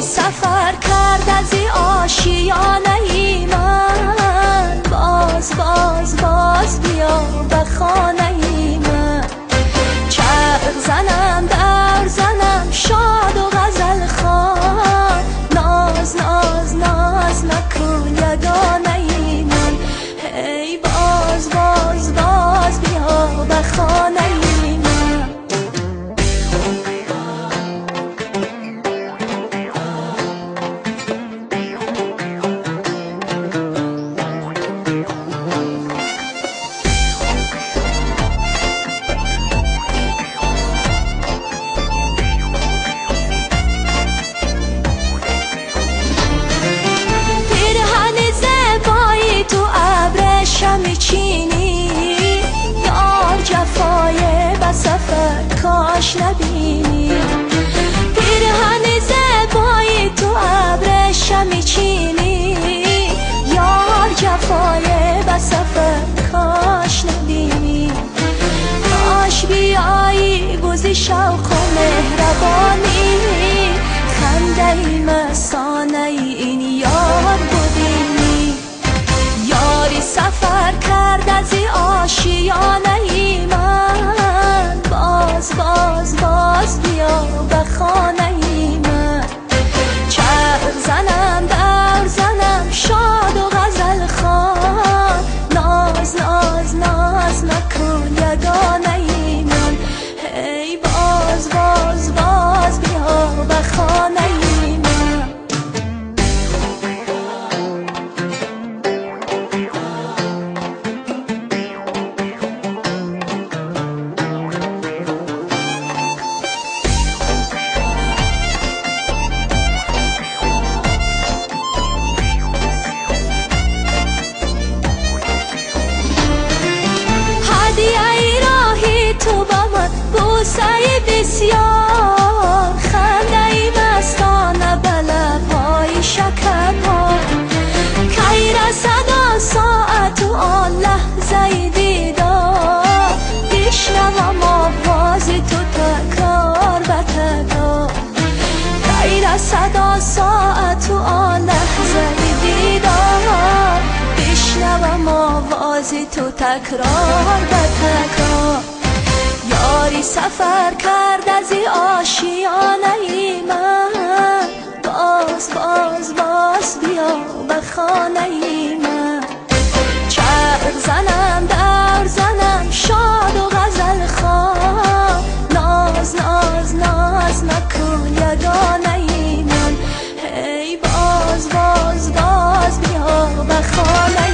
سفر کرد از این آشیانه ای من، باز باز باز بیا به خانه ای من. چرخ زنم دور زنم شاد و غزل خوان، ناز ناز ناز نکن یگانه ای من. هی باز باز باز بیا به خانه ای من. میچینی یار جفای به سفر کاش نبینی، پیرهن زبایی تو ابرش میچینی یار جفای به سفر کاش نبینی. کاش بیایی بوزی شوق و مهربانی، خنده مسانه این یار بودینی. یاری سفر کرد از این آشیانه ای من، باز باز باز بیا به خانه ای من. چرخ زنم دور زنم شاد و غزل خوان، ناز ناز ناز نکن یگانه ای من. هی باز باز باز بیا به خانه ای من. بوسه بسیار خنده ای مستانه به لبهای شکربار، کی رسد آن ساعت و آن لحظه دیدار، بشنوم آواز تو تکرار به تکرار. کی رسد آن ساعت و آن لحظه دیدار، بشنوم آواز تو تکرار به تکرار. یاری سفر کرد از این آشیانه ای من، باز باز باز بیا به خانه ای من. چرخ زنم دور زنم شاد و غزل خوان، ناز ناز ناز نکن یگانه ای من. هی باز باز باز بیا به خانه